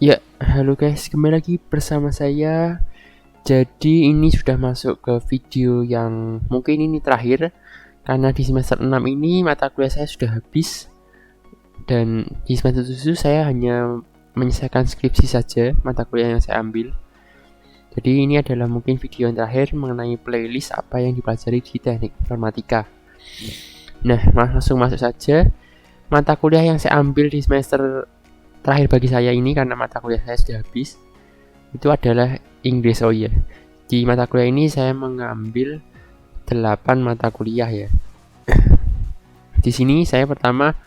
Ya, halo guys, kembali lagi bersama saya. Jadi ini sudah masuk ke video yang mungkin ini terakhir, karena di semester 6 ini mata kuliah saya sudah habis. Dan di semester 7 saya hanya menyelesaikan skripsi saja mata kuliah yang saya ambil. Jadi ini adalah mungkin video yang terakhir mengenai playlist apa yang dipelajari di teknik informatika. Nah, langsung masuk saja. Mata kuliah yang saya ambil di semester terakhir bagi saya ini, karena mata kuliah saya sudah habis, itu adalah Inggris. Oh iya, di mata kuliah ini saya mengambil 8 mata kuliah ya. Di sini saya pertama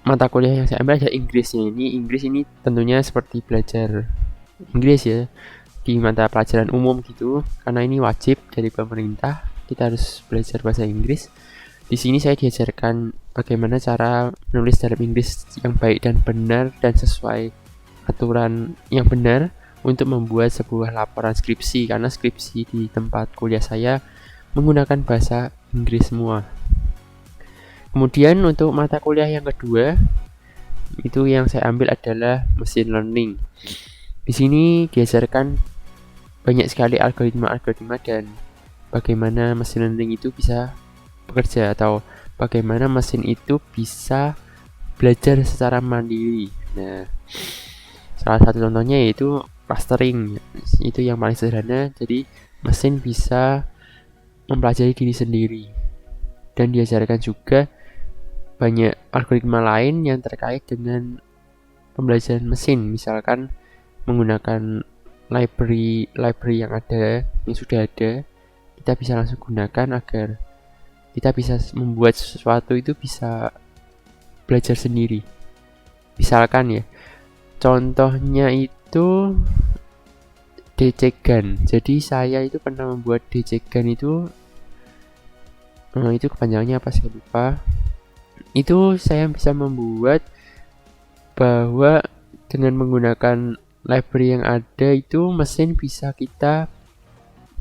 mata kuliah yang saya ambil adalah Inggrisnya. Inggris ini tentunya seperti belajar Inggris ya, di mata pelajaran umum gitu, karena ini wajib dari pemerintah, kita harus belajar bahasa Inggris. Di sini saya diajarkan bagaimana cara menulis dalam Inggris yang baik dan benar dan sesuai aturan yang benar untuk membuat sebuah laporan skripsi, karena skripsi di tempat kuliah saya menggunakan bahasa Inggris semua. Kemudian untuk mata kuliah yang kedua, itu yang saya ambil adalah machine learning. Di sini diajarkan banyak sekali algoritma dan bagaimana machine learning itu bisa bekerja, atau bagaimana mesin itu bisa belajar secara mandiri. Nah, salah satu contohnya yaitu clustering. Itu yang paling sederhana. Jadi mesin bisa mempelajari diri sendiri. Dan diajarkan juga banyak algoritma lain yang terkait dengan pembelajaran mesin. Misalkan menggunakan library yang sudah ada, kita bisa langsung gunakan agar kita bisa membuat sesuatu itu bisa belajar sendiri. Misalkan ya, contohnya itu DC Gun. Jadi saya itu pernah membuat DC Gun itu kepanjangannya apa saya lupa. Itu saya bisa membuat bahwa dengan menggunakan library yang ada itu, mesin bisa kita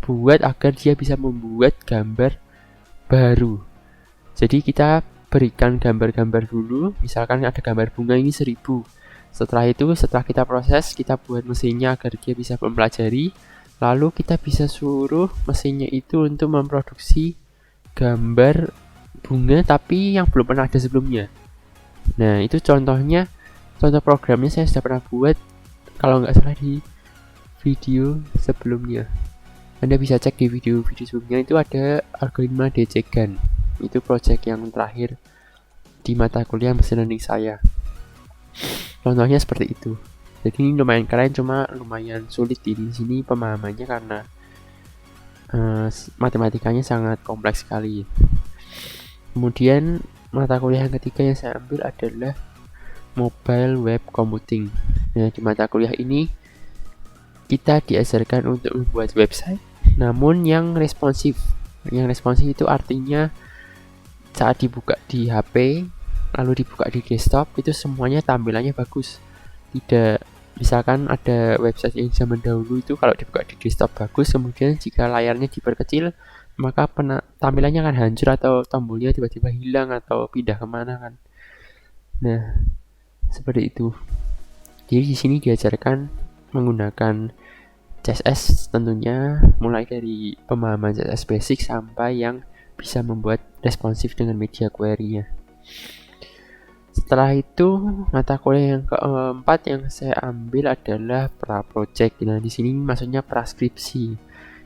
buat agar dia bisa membuat gambar baru. Jadi kita berikan gambar-gambar dulu, misalkan ada gambar bunga ini 1000. Setelah kita proses, kita buat mesinnya agar dia bisa mempelajari, lalu kita bisa suruh mesinnya itu untuk memproduksi gambar bunga tapi yang belum pernah ada sebelumnya. Nah, itu contoh programnya saya sudah pernah buat, kalau nggak salah di video sebelumnya. Anda bisa cek di video sebelumnya, itu ada algoritma DC Gun. Itu project yang terakhir di mata kuliah machine learning saya. Contohnya seperti itu. Jadi ini lumayan keren, cuma lumayan sulit di sini pemahamannya karena matematikanya sangat kompleks sekali. Kemudian mata kuliah yang ketiga yang saya ambil adalah mobile web computing. Nah, di mata kuliah ini kita diajarkan untuk membuat website, namun yang responsif. Yang responsif itu artinya saat dibuka di HP, lalu dibuka di desktop, itu semuanya tampilannya bagus. Tidak, misalkan ada website yang zaman dahulu itu kalau dibuka di desktop bagus, kemudian jika layarnya diperkecil, maka tampilannya akan hancur atau tombolnya tiba-tiba hilang atau pindah kemana kan. Nah, seperti itu. Jadi di sini diajarkan menggunakan CSS tentunya, mulai dari pemahaman CSS basic sampai yang bisa membuat responsif dengan media query-nya. Setelah itu, mata kuliah yang keempat yang saya ambil adalah pra-project. Nah, di sini maksudnya praskripsi.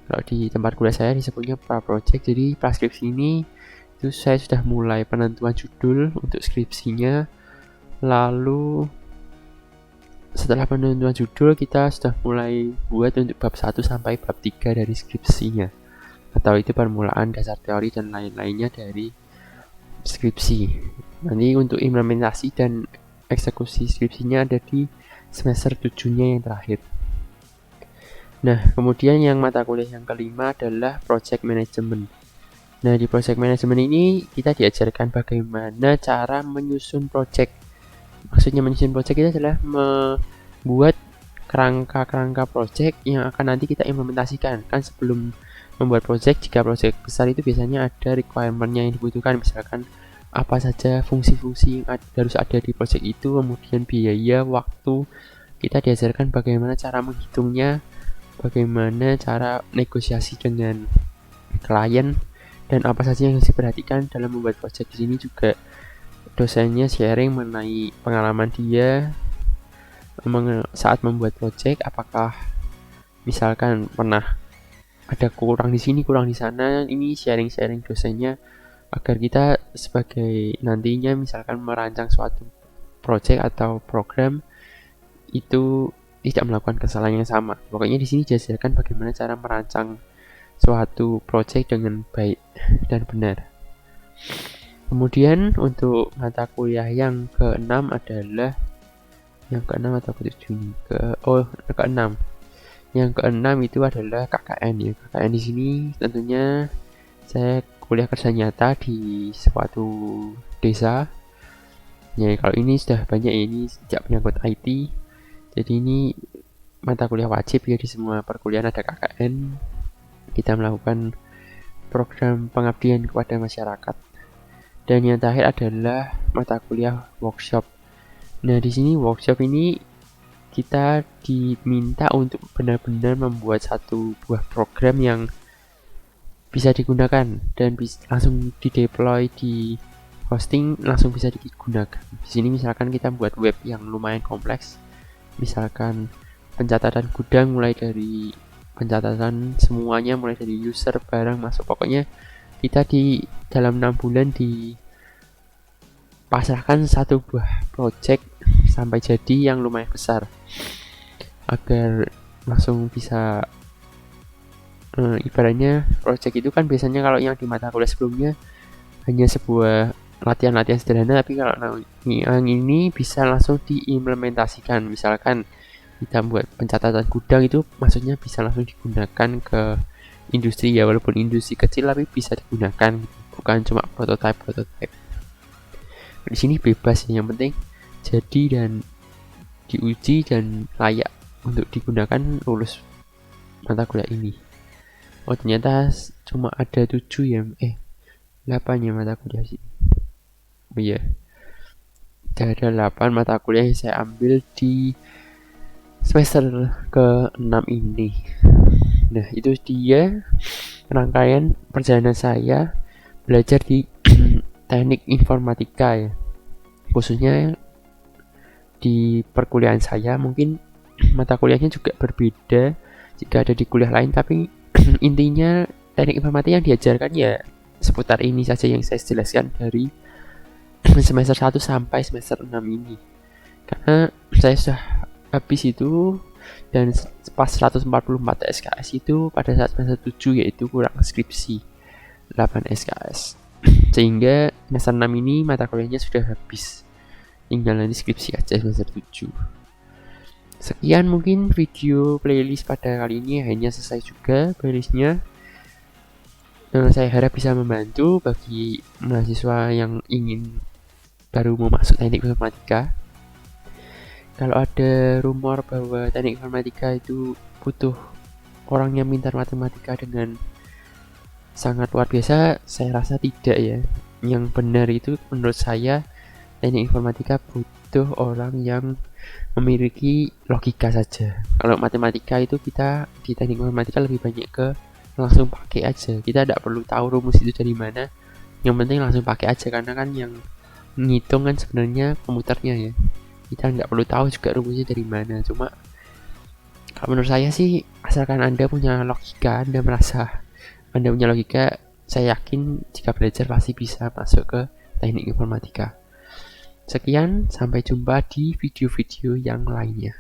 Kalau di tempat kuliah saya disebutnya pra-project. Jadi praskripsi ini itu saya sudah mulai penentuan judul untuk skripsinya. Lalu setelah penentuan judul, kita sudah mulai buat untuk bab 1 sampai bab 3 dari skripsinya, atau itu permulaan, dasar teori, dan lain-lainnya dari skripsi. Nanti untuk implementasi dan eksekusi skripsinya ada di semester 7-nya yang terakhir. Nah, kemudian yang mata kuliah yang kelima adalah project management. Nah, di project management ini kita diajarkan bagaimana cara menyusun project. Maksudnya menyusun project itu adalah membuat kerangka project yang akan nanti kita implementasikan. Kan sebelum membuat project, jika project besar itu biasanya ada requirement-nya yang dibutuhkan, misalkan apa saja fungsi-fungsi yang harus ada di project itu, kemudian biaya, waktu, kita diajarkan bagaimana cara menghitungnya, bagaimana cara negosiasi dengan klien, dan apa saja yang harus diperhatikan dalam membuat project. Di sini juga dosennya sharing mengenai pengalaman dia saat membuat project, apakah misalkan pernah ada kurang di sini, kurang di sana. Ini sharing-sharing dosennya agar kita sebagai nantinya misalkan merancang suatu project atau program itu tidak melakukan kesalahan yang sama. Pokoknya di sini diajarkan bagaimana cara merancang suatu project dengan baik dan benar. Kemudian untuk mata kuliah yang ke-6 adalah yang ke-6 atau ke-7 nih? Ke-6. Yang ke-6 itu adalah KKN ya. KKN di sini tentunya saya kuliah kerja nyata di suatu desa. Ya, kalau ini sudah banyak ya, ini sejak menyangkut IT. Jadi ini mata kuliah wajib ya, di semua perkuliahan ada KKN. Kita melakukan program pengabdian kepada masyarakat. Dan yang terakhir adalah mata kuliah workshop. Nah, di sini workshop ini kita diminta untuk benar-benar membuat satu buah program yang bisa digunakan dan langsung di-deploy di hosting, langsung bisa digunakan. Di sini misalkan kita buat web yang lumayan kompleks, misalkan pencatatan gudang mulai dari pencatatan semuanya, mulai dari user, barang masuk, pokoknya kita di dalam 6 bulan dipasrahkan satu buah project sampai jadi yang lumayan besar agar langsung bisa ibaratnya project itu kan biasanya kalau yang di mata kuliah sebelumnya hanya sebuah latihan-latihan sederhana, tapi kalau yang ini bisa langsung diimplementasikan. Misalkan kita buat pencatatan gudang, itu maksudnya bisa langsung digunakan ke industri ya, walaupun industri kecil tapi bisa digunakan, bukan cuma prototype. Di sini bebas ya, yang penting jadi dan diuji dan layak untuk digunakan, lulus mata kuliah ini. Oh, ternyata cuma ada 7 ya, 8 ya mata kuliah sini. Oh iya, ada 8 mata kuliah yang saya ambil di semester ke-6 ini. Nah, itu dia rangkaian perjalanan saya belajar di teknik informatika ya. Khususnya di perkuliahan saya, mungkin mata kuliahnya juga berbeda jika ada di kuliah lain, tapi intinya teknik informatika yang diajarkan ya seputar ini saja yang saya jelaskan dari semester 1 sampai semester 6 ini. Karena saya sudah habis itu, dan pas 144 SKS itu pada saat semester 7, yaitu kurang skripsi 8 SKS. Sehingga semester 6 ini mata kuliahnya sudah habis, tinggal nanti skripsi aja semester 7. Sekian mungkin video playlist pada kali ini, hanya selesai juga playlistnya. Saya harap bisa membantu bagi mahasiswa yang ingin baru mau masuk teknik informatika. Kalau ada rumor bahwa teknik informatika itu butuh orang yang pintar matematika dengan sangat luar biasa, saya rasa tidak ya. Yang benar itu menurut saya, teknik informatika butuh orang yang memiliki logika saja. Kalau matematika itu kita di teknik informatika lebih banyak ke langsung pakai aja. Kita tidak perlu tahu rumus itu dari mana. Yang penting langsung pakai aja, karena kan yang ngitung kan sebenarnya komputernya ya. Kita nggak perlu tahu juga rumusnya dari mana. Cuma kalau menurut saya sih, asalkan Anda punya logika, Anda merasa Anda punya logika, saya yakin jika belajar pasti bisa masuk ke teknik informatika. Sekian, sampai jumpa di video-video yang lainnya.